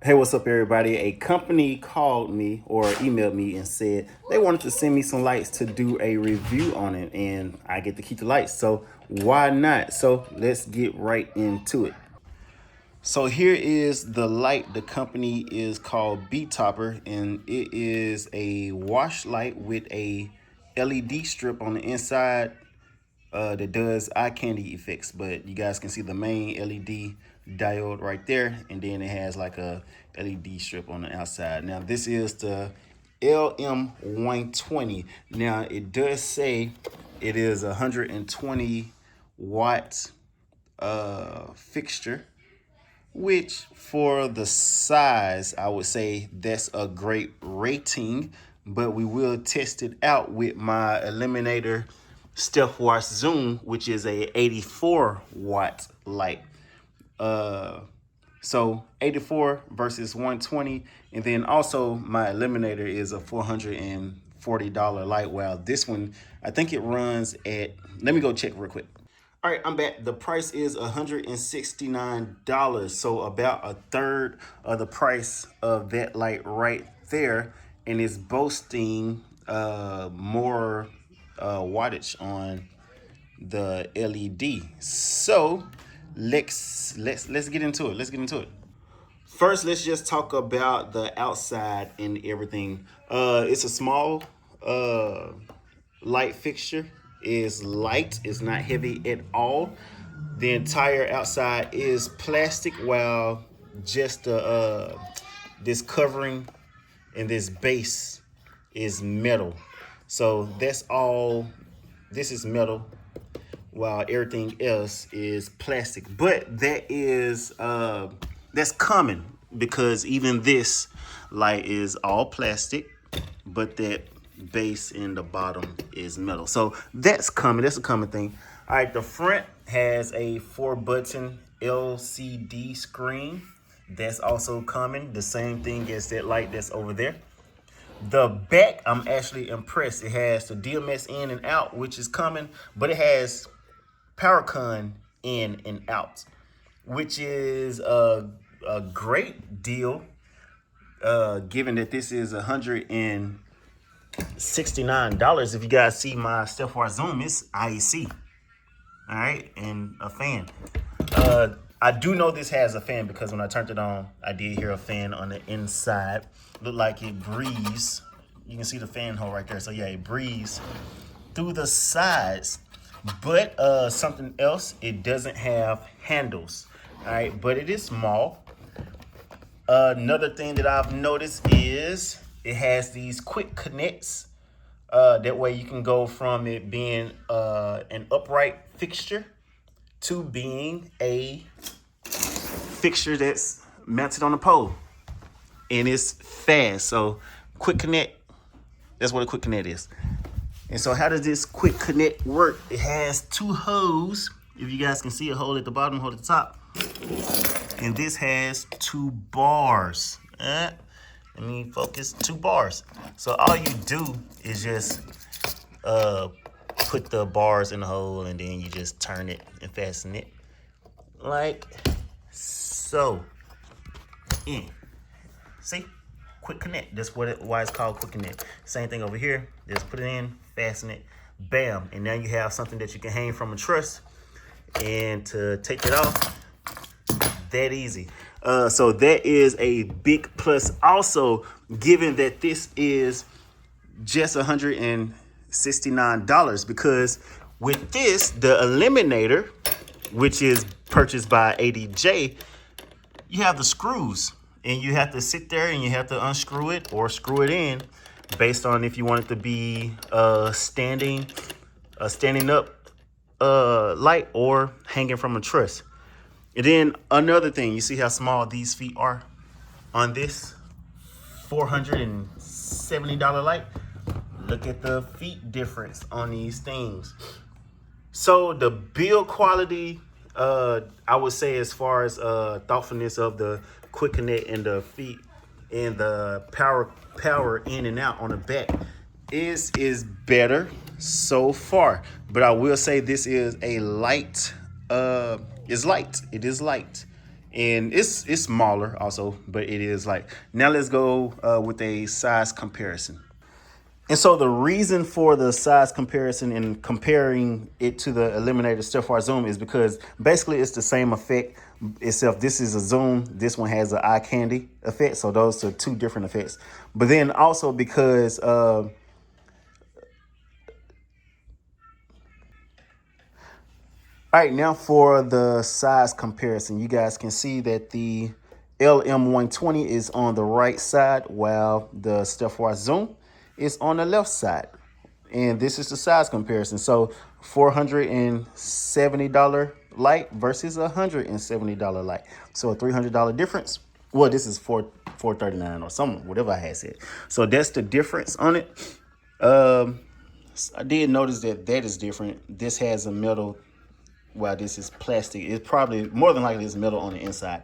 Hey, what's up, everybody? A company called me or emailed me and said they wanted to send me some lights to do a review on it, and I get to keep the lights, so why not? So let's get right into it. So here is the light. The company is called Betopper, and it is a wash light with a LED strip on the inside that does eye candy effects. But you guys can see the main LED diode right there, and then it has like a LED strip on the outside. Now this is the LM120. Now it does say it is a 120 watt fixture, which for the size, I would say that's a great rating, but we will test it out with my Eliminator Stepwatch Zoom, which is a 84 watt light. So 84 versus 120. And then also my Eliminator is a $440 light. While this one, I think it runs at, let me go check real quick. All right, I'm back. The price is $169, so about a third of the price of that light right there, and it's boasting more wattage on the LED. So let's get into it. Let's get into it. First, let's just talk about the outside and everything. It's a small light fixture. Is light, it's not heavy at all. The entire outside is plastic, while just this covering and this base is metal. So that's all. This is metal, while everything else is plastic. But that is that's common, because even this light is all plastic, but that base in the bottom is metal. So that's common. That's a common thing. All right, the front has a 4-button LCD screen. That's also common. The same thing as that light that's over there. The back, I'm actually impressed. It has the DMX in and out, which is common, but it has PowerCon in and out, which is a great deal, given that this is $169. If you guys see my Stepwatch Zoom, it's IEC. All right, and a fan. I do know this has a fan, because when I turned it on, I did hear a fan on the inside. Looked like it breathes. You can see the fan hole right there. So yeah, it breathes through the sides. But something else, it doesn't have handles. All right, but it is small. Another thing that I've noticed is it has these quick connects. That way you can go from it being an upright fixture to being a fixture that's mounted on a pole. And it's fast. So quick connect, that's what a quick connect is. And so how does this quick connect work? It has two holes. If you guys can see, a hole at the bottom, a hole at the top. And this has two bars. Let me focus, 2 bars. So all you do is just put the bars in the hole, and then you just turn it and fasten it like so. See? Quick connect. That's why it's called quick connect. Same thing over here. Just put it in, fasten it, bam. And now you have something that you can hang from a truss. And to take it off, that easy. So that is a big plus. Also, given that this is just $169, because with this, the Eliminator, which is purchased by ADJ, you have the screws, and you have to sit there and you have to unscrew it or screw it in based on if you want it to be standing up light or hanging from a truss. And then another thing, you see how small these feet are on this $470 light? Look at the feet difference on these things. So the build quality, I would say, as far as thoughtfulness of the quick connect and the feet and the power in and out on the back is better so far. But I will say this is a light. It is light, and it's smaller also, but it is light. Now let's go with a size comparison. And so the reason for the size comparison and comparing it to the Eliminator Stepwise Zoom is because basically it's the same effect, except this is a zoom. This one has an eye candy effect. So those are two different effects. But then also because all right, now for the size comparison, you guys can see that the LM120 is on the right side while the Stepwise Zoom is on the left side. And this is the size comparison. So $470 light versus $170 light. So a $300 difference. Well, this is $439 or something, whatever I had said. So that's the difference on it. I did notice that is different. This has a metal, while this is plastic. It's probably more than likely it's metal on the inside.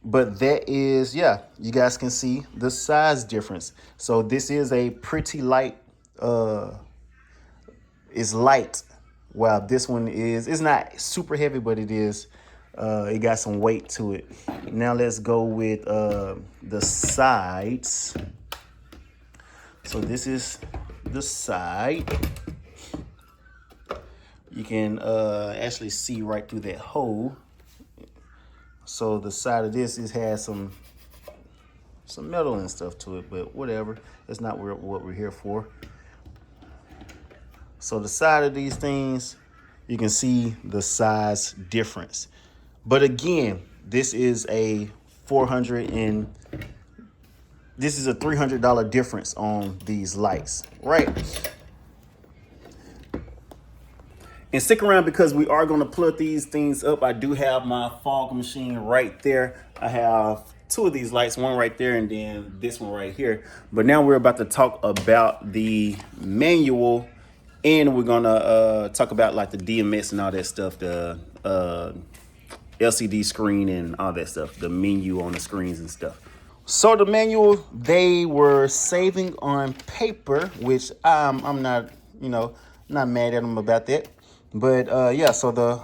But that is, yeah, you guys can see the size difference. So this is a pretty light, is light, while this one it's not super heavy, but it is, it got some weight to it. Now let's go with the sides. So this is the side. You can actually see right through that hole. So the side of this has some metal and stuff to it, but whatever. That's not what we're here for. So the side of these things, you can see the size difference. But again, this is a $300 difference on these lights, right? And stick around because we are going to plug these things up. I do have my fog machine right there. I have two of these lights, one right there and then this one right here. But now we're about to talk about the manual, and we're going to talk about like the DMX and all that stuff, the LCD screen and all that stuff, the menu on the screens and stuff. So the manual, they were saving on paper, which I'm not, not mad at them about that. But yeah, so the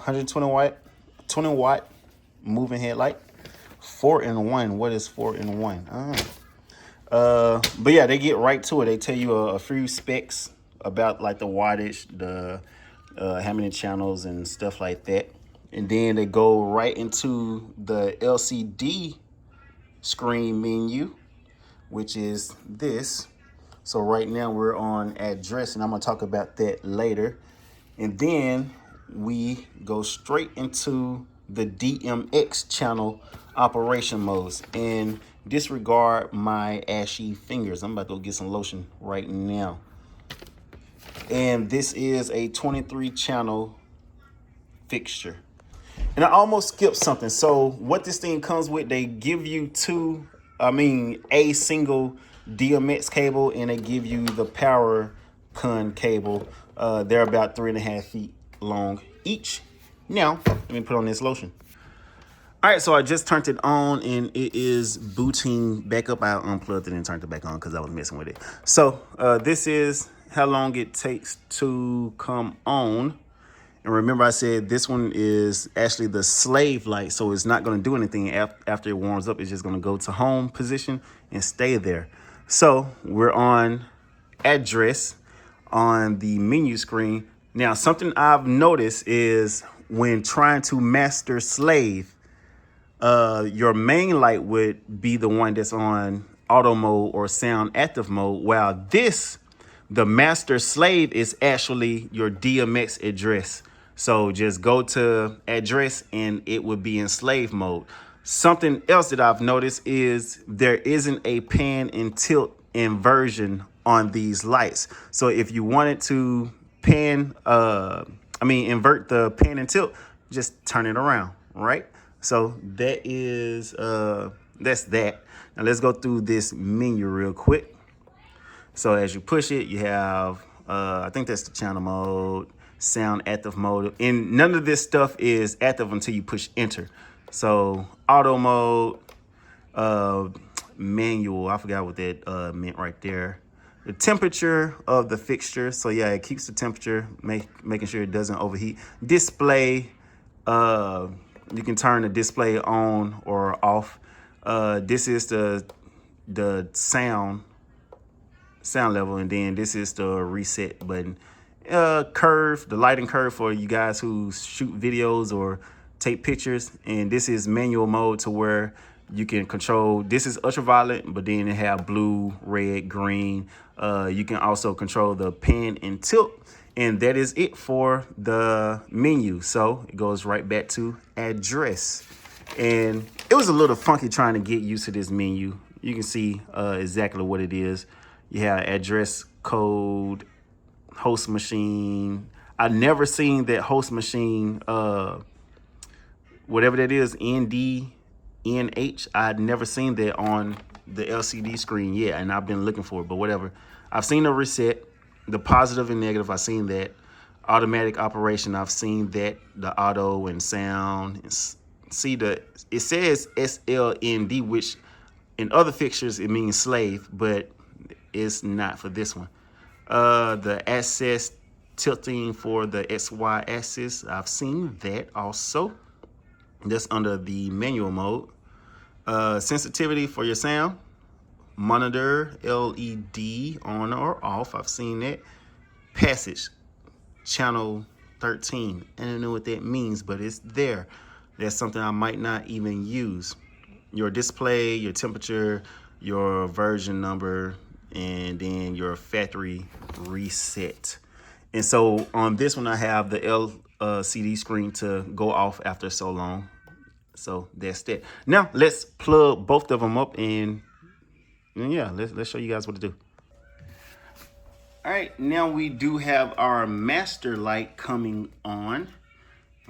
20 watt moving headlight, 4-in-1. What is 4-in-1? But yeah, they get right to it. They tell you a few specs about like the wattage, the how many channels and stuff like that. And then they go right into the LCD screen menu, which is this. So right now we're on address, and I'm gonna talk about that later. And then we go straight into the DMX channel operation modes. And disregard my ashy fingers. I'm about to go get some lotion right now. And this is a 23 channel fixture. And I almost skipped something. So what this thing comes with, they give you a single DMX cable, and they give you the power con cable. They're about 3.5 feet long each. Now, let me put on this lotion. All right, so I just turned it on and it is booting back up. I unplugged it and turned it back on because I was messing with it. So this is how long it takes to come on. And remember I said this one is actually the slave light, so it's not going to do anything after it warms up. It's just going to go to home position and stay there. So we're on address on the menu screen. Now, something I've noticed is when trying to master slave, your main light would be the one that's on auto mode or sound active mode, while the master slave is actually your DMX address. So just go to address and it would be in slave mode. Something else that I've noticed is there isn't a pan and tilt inversion on these lights. So if you wanted to invert the pan and tilt, just turn it around, right? So that is, that's that. Now let's go through this menu real quick. So as you push it, you have, I think that's the channel mode, sound active mode. And none of this stuff is active until you push enter. So auto mode, manual, I forgot what that meant right there. The temperature of the fixture. So yeah, it keeps the temperature, making sure it doesn't overheat. Display, you can turn the display on or off. This is the sound level, and then this is the reset button. Curve, the lighting curve for you guys who shoot videos or take pictures, and this is manual mode to where you can control. This is ultraviolet, but then it have blue, red, green. You can also control the pan and tilt, and that is it for the menu. So it goes right back to address, and it was a little funky trying to get used to this menu. You can see exactly what it is. You have address code, host machine. I never seen that host machine, whatever that is, NDNH. I'd never seen that on the LCD screen yet, and I've been looking for it, but whatever. I've seen the reset, the positive and negative. I've seen that. Automatic operation, I've seen that. The auto and sound. See, it says SLND, which in other fixtures it means slave, but it's not for this one. The access tilting for the XY axis, I've seen that also. That's under the manual mode. Sensitivity for your sound. Monitor LED on or off. I've seen that. Passage, channel 13. I don't know what that means, but it's there. That's something I might not even use. Your display, your temperature, your version number, and then your factory reset. And so on this one, I have the LCD screen to go off after so long. So that's that. Now let's plug both of them up, and yeah, let's show you guys what to do. All right, now we do have our master light coming on.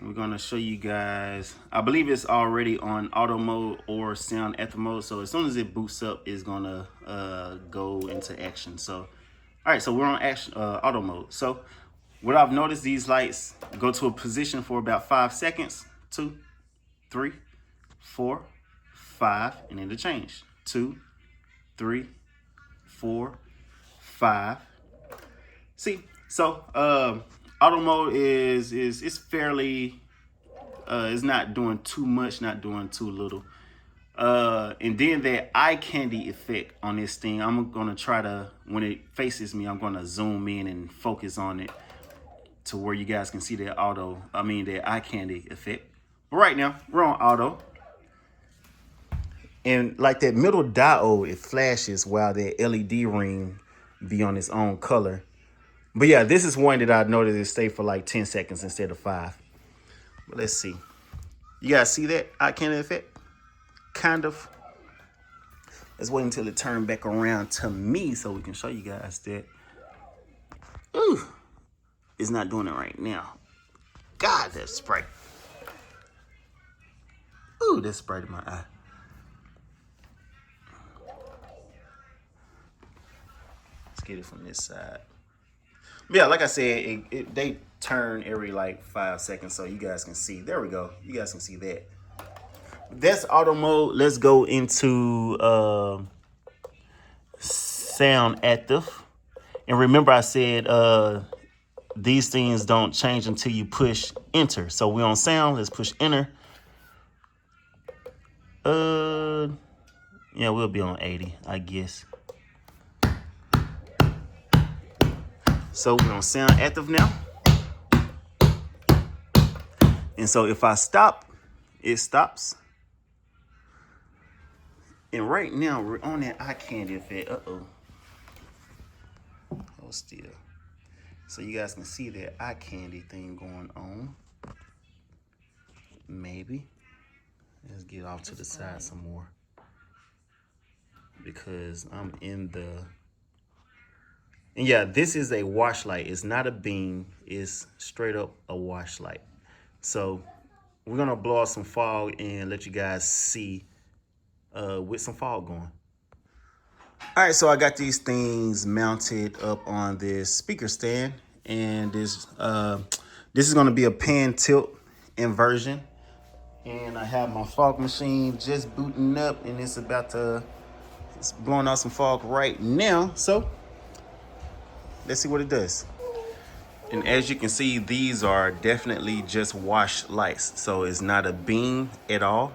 We're gonna show you guys, I believe it's already on auto mode or sound ether mode. So as soon as it boots up, it's gonna go into action. So, all right, so we're on action, auto mode. So what I've noticed, these lights go to a position for about 5 seconds. 2, 3, 4, 5, and then to change. 2, 3, 4, 5. See, so auto mode is fairly, it's not doing too much, not doing too little. And then that eye candy effect on this thing, I'm gonna try to, when it faces me, I'm gonna zoom in and focus on it to where you guys can see that that eye candy effect. But right now, we're on auto. And like that middle diode, it flashes while that LED ring be on its own color. But yeah, this is one that I noticed it stayed for like 10 seconds instead of 5. But let's see. You guys see that eye candy effect? Kind of. Let's wait until it turns back around to me so we can show you guys that. Ooh, it's not doing it right now. God, that's bright. Ooh, that's bright in my eye. Let's get it from this side. But yeah, like I said, they turn every like 5 seconds, so you guys can see. There we go. You guys can see that. That's auto mode. Let's go into sound active. And remember I said these things don't change until you push enter. So we're on sound. Let's push enter. Yeah, we'll be on 80, I guess. So we're on sound active now. And so if I stop, it stops. And right now we're on that eye candy effect. Uh-oh. Hold still. So you guys can see that eye candy thing going on. Maybe. Let's get off to the side some more. Because I'm in the... And yeah, this is a wash light. It's not a beam. It's straight up a wash light. So we're gonna blow out some fog and let you guys see with some fog going. All right, so I got these things mounted up on this speaker stand, and this is gonna be a pan tilt inversion. And I have my fog machine just booting up, and it's blowing out some fog right now. So let's see what it does. And as you can see, these are definitely just wash lights. So it's not a beam at all.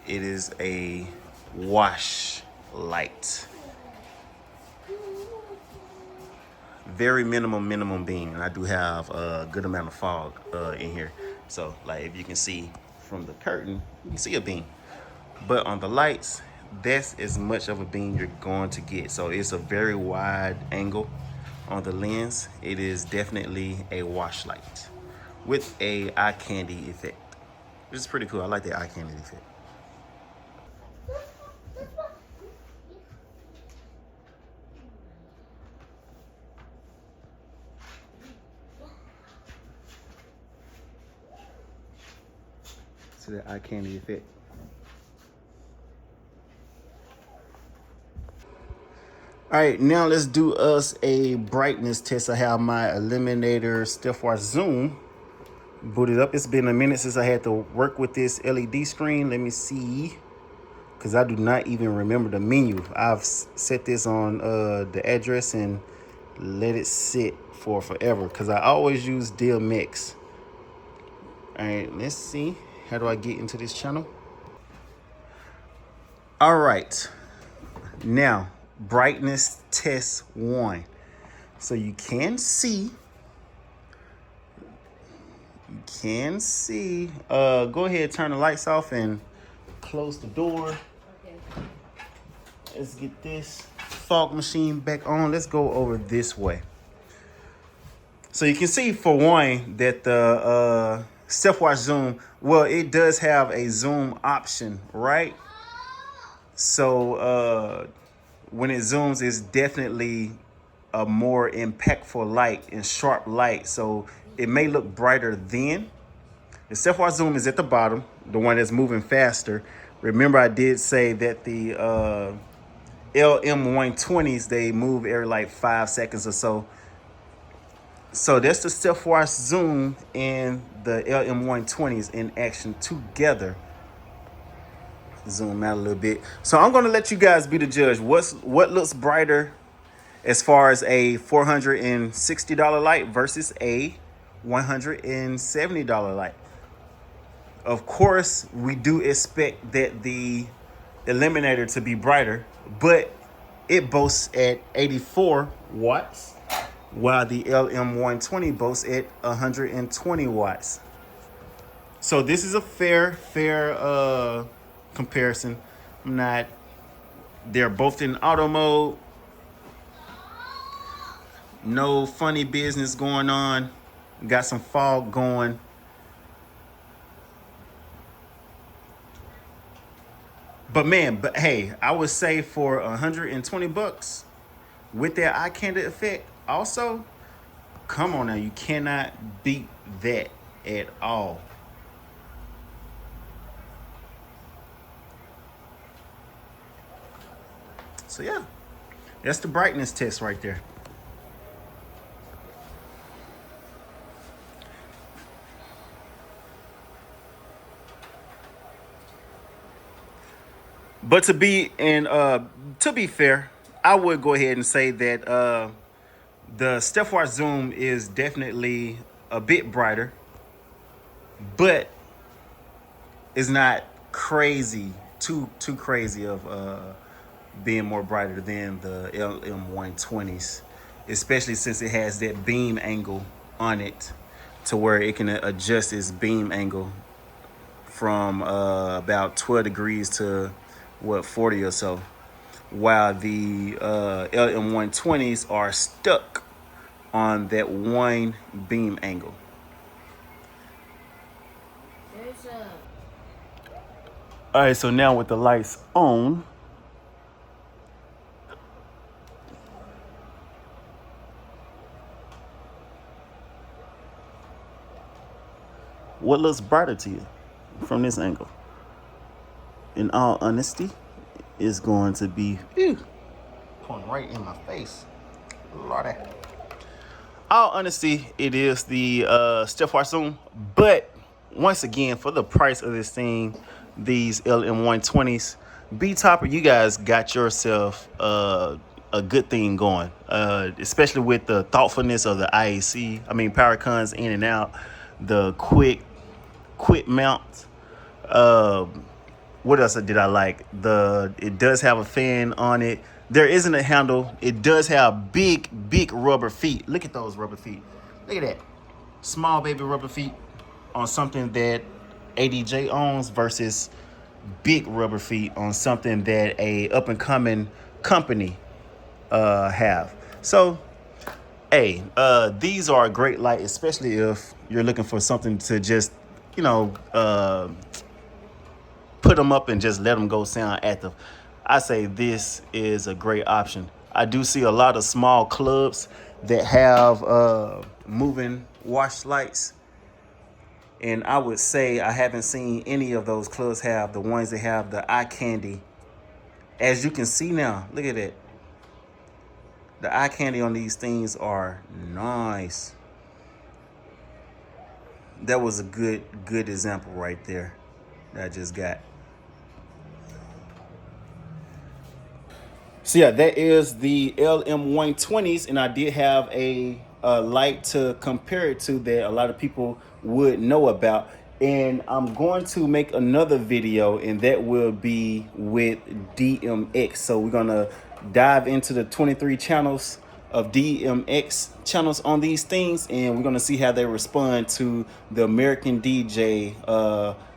It is a wash light. Very minimum beam. And I do have a good amount of fog in here. So like if you can see from the curtain, you can see a beam. But on the lights, that's as much of a beam you're going to get. So it's a very wide angle on the lens. It is definitely a wash light with a eye candy effect, which is pretty cool. I like the eye candy effect. So the eye candy effect. All right, now let's do us a brightness test. I have my Eliminator Stiff Watch Zoom booted up. It's been a minute since I had to work with this LED screen. Let me see, because I do not even remember the menu. I've set this on the address and let it sit for forever because I always use DMX. All right, let's see. How do I get into this channel? All right, now brightness test 1. So you can see. Go ahead, turn the lights off and close the door. Okay. Let's get this fog machine back on. Let's go over this way. So you can see, for one, that the stepwatch zoom, well, it does have a zoom option, right? So when it zooms, it's definitely a more impactful light and sharp light. So it may look brighter then. The stepwatch zoom is at the bottom, the one that's moving faster. Remember, I did say that the LM120s, they move every like 5 seconds or so. So that's the stepwatch zoom and the LM120s in action together. Zoom out a little bit. So I'm going to let you guys be the judge. What looks brighter as far as a $460 light versus a $170 light? Of course, we do expect that the Eliminator to be brighter, but it boasts at 84 watts, while the LM120 boasts at 120 watts. So this is a fair comparison. They're both in auto mode. No funny business going on. Got some fog going. But hey, I would say for $120 with that eye candy effect, also, come on now, you cannot beat that at all. So yeah, that's the brightness test right there. But to be fair, I would go ahead and say that the stepwatch zoom is definitely a bit brighter, but it's not crazy, too crazy of being more brighter than the LM120s, especially since it has that beam angle on it to where it can adjust its beam angle from about 12 degrees to 40 or so, while the LM120s are stuck on that one beam angle. All right, so now with the lights on, what looks brighter to you from this angle? In all honesty, is going to be going right in my face. Lordy. All honesty, it is the stepwatch zoom. But once again, for the price of this thing, these LM120s, Betopper, you guys got yourself a good thing going, especially with the thoughtfulness of the IAC. I mean, power comes in and out, the quick mount. What else did I like? It does have a fan on it. There isn't a handle. It does have big rubber feet. Look at those rubber feet. Look at that. Small baby rubber feet on something that ADJ owns versus big rubber feet on something that a up and coming company have. So, hey, these are a great light, especially if you're looking for something to just, put them up and just let them go sound active. I say this is a great option. I do see a lot of small clubs that have moving wash lights. And I would say I haven't seen any of those clubs have the ones that have the eye candy. As you can see now, look at it. The eye candy on these things are nice. That was a good example right there that I just got. So yeah, that is the LM120s, and I did have a light to compare it to that a lot of people would know about. And I'm going to make another video, and that will be with DMX. So we're gonna dive into the 23 channels of DMX channels on these things, and we're gonna see how they respond to the American DJ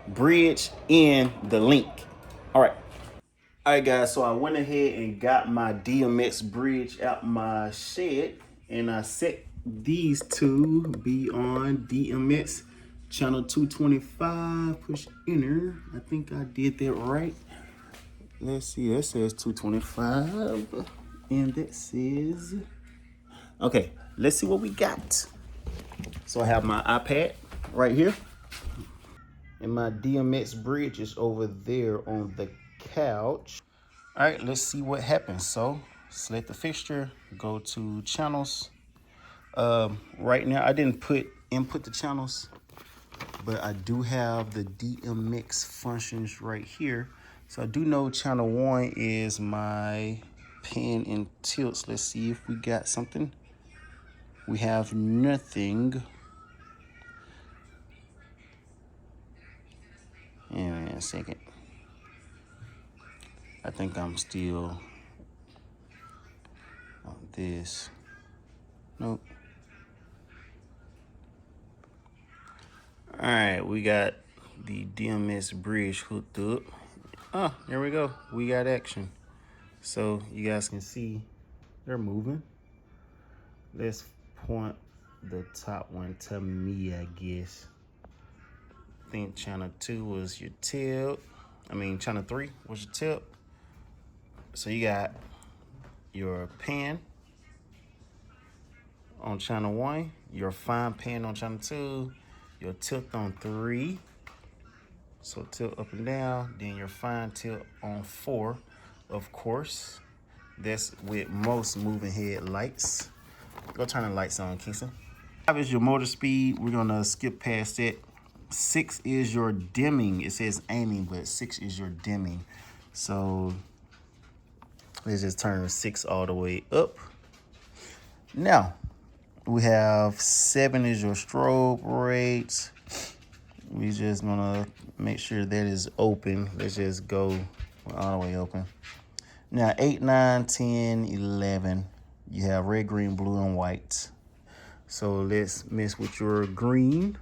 bridge and the link. All right. All right, guys, so I went ahead and got my DMX bridge out my shed, and I set these to be on DMX channel 225. Push enter. I think I did that right. Let's see, that says 225, and that says, okay, let's see what we got. So I have my iPad right here, and my DMX bridge is over there on the couch. All right, let's see what happens. So select the fixture, go to channels. Right now, I didn't input the channels, but I do have the DMX functions right here. So I do know channel 1 is my pan and tilts. Let's see if we got something. We have nothing. And a second. I think I'm still on this. Nope. All right, we got the DMX bridge hooked up. Oh, there we go. We got action. So you guys can see they're moving. Let's point the top one to me, I guess. I think channel 2 was your tip. Channel 3 was your tip. So you got your pan on channel 1, your fine pan on channel 2, your tilt on 3. So tilt up and down, then your fine tilt on 4, of course. That's with most moving head lights. Go turn the lights on, Kingston. 5 is your motor speed. We're gonna skip past it. 6 is your dimming. It says aiming, but 6 is your dimming. So let's just turn 6 all the way up. Now, we have 7 is your strobe rate. We just gonna make sure that is open. Let's just go all the way open. Now 8, 9, 10, 11. You have red, green, blue, and white. So let's mess with your green.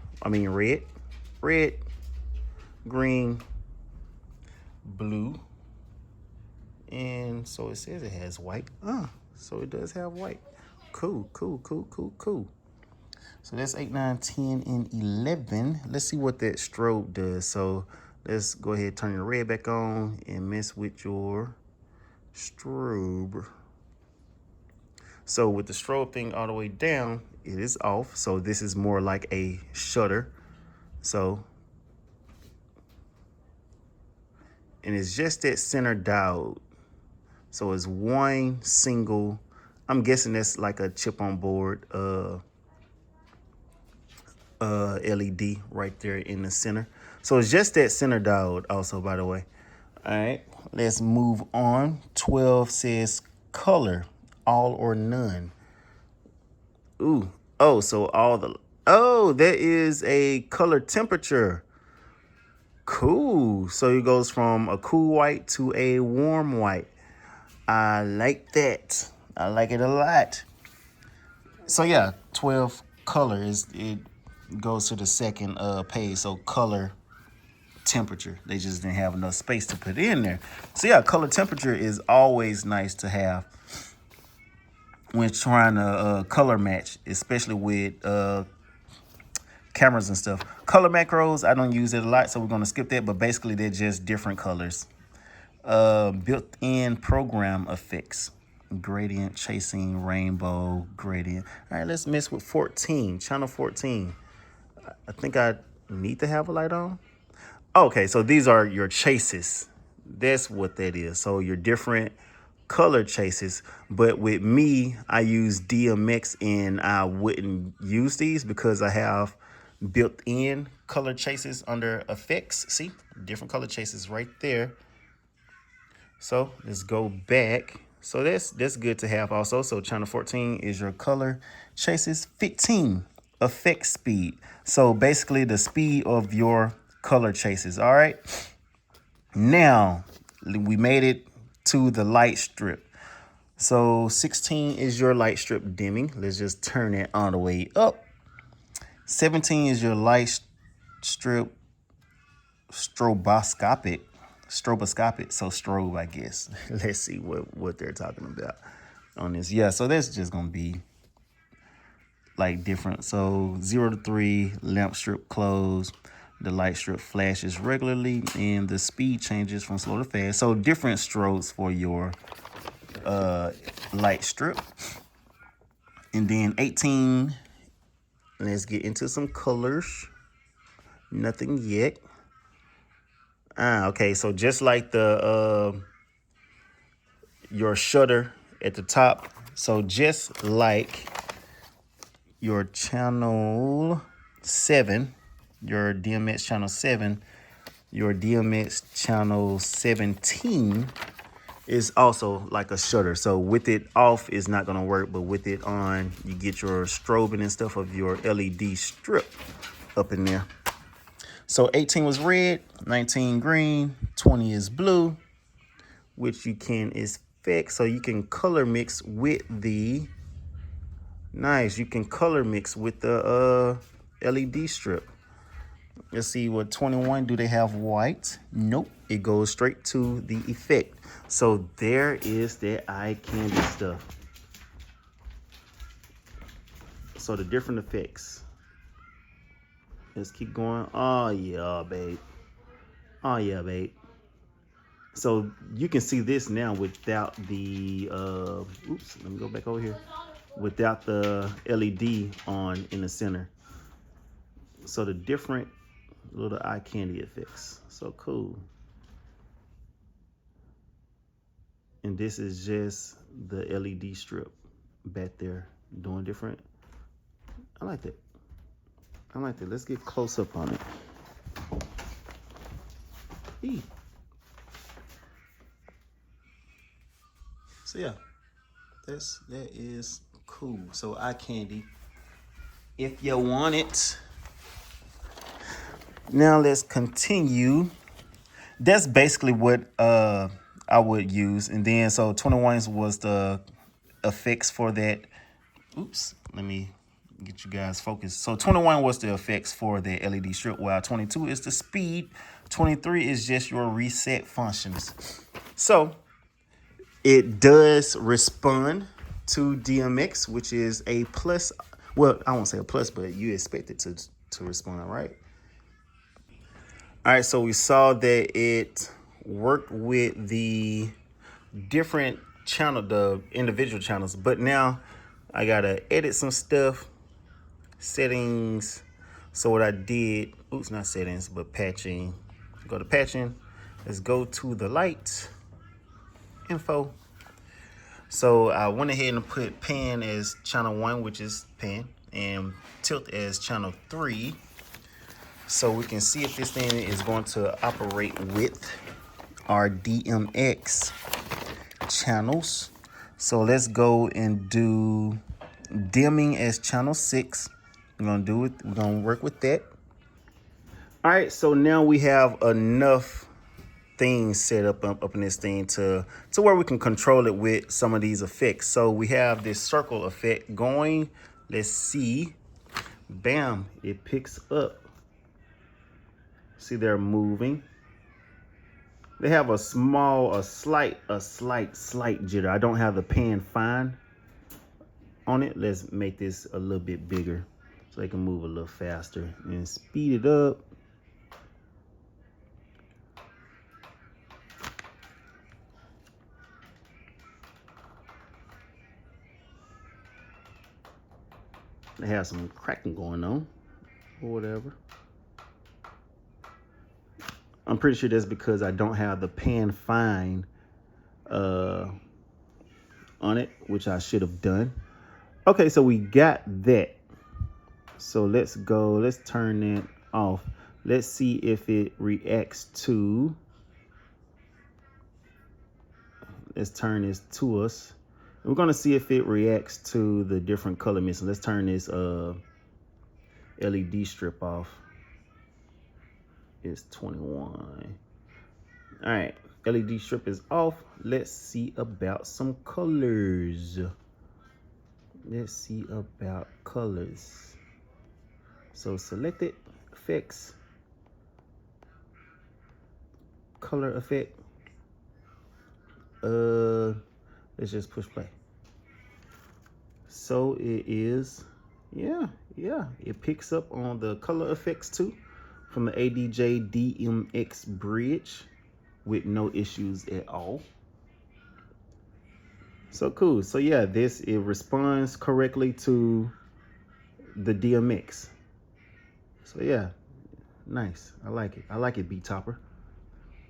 Red, green, blue. And so it says it has white. So it does have white. Cool. So that's 8, 9, 10, and 11. Let's see what that strobe does. So let's go ahead and turn your red back on and mess with your strobe. So with the strobe thing all the way down, it is off. So this is more like a shutter. So, and it's just that center diode. So it's one single, I'm guessing that's like a chip on board LED right there in the center. So it's just that center diode also, by the way. All right, let's move on. 12 says color. all or none. Ooh. Oh, so all the, oh, there is a color temperature. Cool. So it goes from a cool white to a warm white. I like that. I like it a lot. So yeah, 12 colors. It goes to the second page. So color temperature. They just didn't have enough space to put in there. So yeah, color temperature is always nice to have when trying to color match, especially with cameras and stuff. Color macros, I don't use it a lot, so we're going to skip that, but basically they're just different colors. Built-in program effects, gradient, chasing, rainbow, gradient. All right, let's mess with 14, channel 14. I think I need to have a light on. Okay, so these are your chases. That's what that is. So your different color chases. But with me, I use DMX, and I wouldn't use these because I have built-in color chases under effects. See, different color chases right there. So let's go back. So that's good to have also. So channel 14 is your color chases. 15, effect speed. So basically the speed of your color chases. All right. Now we made it to the light strip. So 16 is your light strip dimming. Let's just turn it all the way up. 17 is your light strip stroboscopic. So strobe, I guess. Let's see what they're talking about on this. Yeah, so that's just gonna be like different. So 0 to 3, lamp strip close. The light strip flashes regularly, and the speed changes from slow to fast. So different strobes for your light strip. And then 18, let's get into some colors. Nothing yet. Okay, so just like the your shutter at the top, so just like your channel 7, your DMX channel 7, your DMX channel 17 is also like a shutter. So with it off is not gonna work, but with it on, you get your strobing and stuff of your LED strip up in there. So 18 was red, 19 green, 20 is blue, which you can effect. So you can color mix with the, nice, you can color mix with the LED strip. Let's see what 21, do they have white? Nope, it goes straight to the effect. So there is that eye candy stuff. So the different effects. Let's keep going. Oh yeah, babe. Oh yeah, babe. So you can see this now without the oops, let me go back over here. Without the LED on in the center. So the different little eye candy effects. So cool. And this is just the LED strip back there doing different. I like that. I like that. Let's get close up on it. Eee. So yeah, that is cool. So eye candy, if you want it. Now let's continue. That's basically what I would use. And then so 21 was the effects for that. Oops, let me get you guys focused. So 21 was the effects for the LED strip, while 22 is the speed. 23 is just your reset functions. So it does respond to DMX, which is a plus. Well, I won't say a plus, but you expect it to respond, right? All right, so we saw that it worked with the different channel, the individual channels, but now I gotta edit some stuff. Settings. So what I did, oops, not settings, but patching. Go to patching. Let's go to the light info. So I went ahead and put pan as channel 1, which is pan, and tilt as channel 3. So we can see if this thing is going to operate with our DMX channels. So let's go and do dimming as channel 6. We're gonna work with that. All right, so now we have enough things set up in this thing to where we can control it with some of these effects. So we have this circle effect going. Let's see. Bam, it picks up. See, they're moving. They have a slight jitter. I don't have the pan fine on it. Let's make this a little bit bigger so they can move a little faster and speed it up. They have some cracking going on or whatever. I'm pretty sure that's because I don't have the pan fine on it, which I should have done. Okay, so we got that. So let's turn that off. Let's see if it reacts to. Let's turn this to us. We're gonna see if it reacts to the different color mixing. Let's turn this LED strip off. It's 21. All right, LED strip is off. Let's see about some colors. Let's see about colors. So select it, effects, color effect. Let's just push play. So it is, yeah, it picks up on the color effects too from the ADJ DMX Bridge with no issues at all. So cool. So yeah, it responds correctly to the DMX. So yeah, nice. I like it. I like it, Betopper.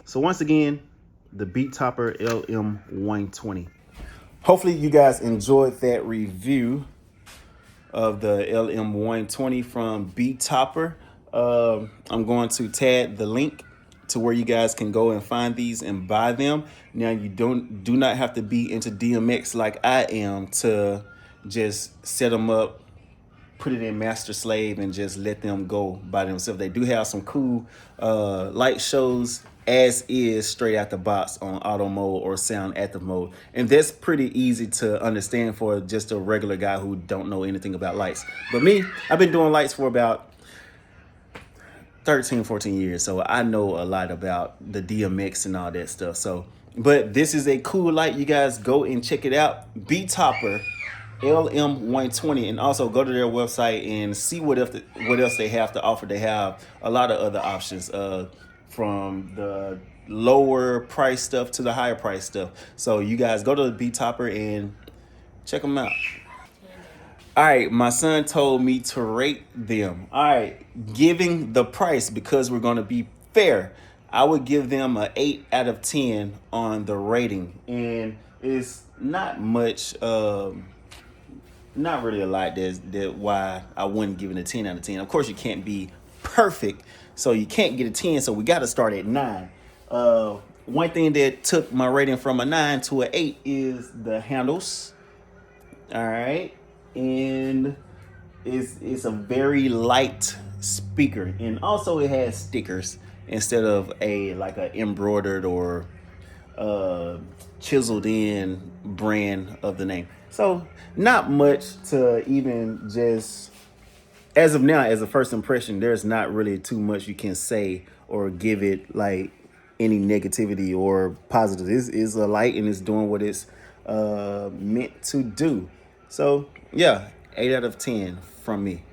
So once again, the Betopper LM120. Hopefully you guys enjoyed that review of the LM120 from Betopper. I'm going to tag the link to where you guys can go and find these and buy them. Now you do not have to be into DMX like I am to just set them up, put it in master slave, and just let them go by themselves. They do have some cool light shows as is straight out the box on auto mode or sound active mode, and that's pretty easy to understand for just a regular guy who don't know anything about lights. But me, I've been doing lights for about 13-14 years, so I know a lot about the DMX and all that stuff. So but this is a cool light. You guys go and check it out. Betopper LM120, and also go to their website and see what else they have to offer. They have a lot of other options, from the lower price stuff to the higher price stuff. So you guys go to the Betopper and check them out. All right, my son told me to rate them. All right, giving the price, because we're going to be fair, I would give them an 8 out of 10 on the rating. And it's not much, not really a lot that why I wouldn't give it a 10 out of 10. Of course, you can't be perfect, so you can't get a 10, so we got to start at 9. One thing that took my rating from a 9 to an 8 is the handles. All right, and it's a very light speaker, and also it has stickers instead of a embroidered or chiseled in brand of the name. So not much to even just, as of now, as a first impression, there's not really too much you can say or give it like any negativity or positive. This is a light and it's doing what it's meant to do. So yeah, 8 out of 10 from me.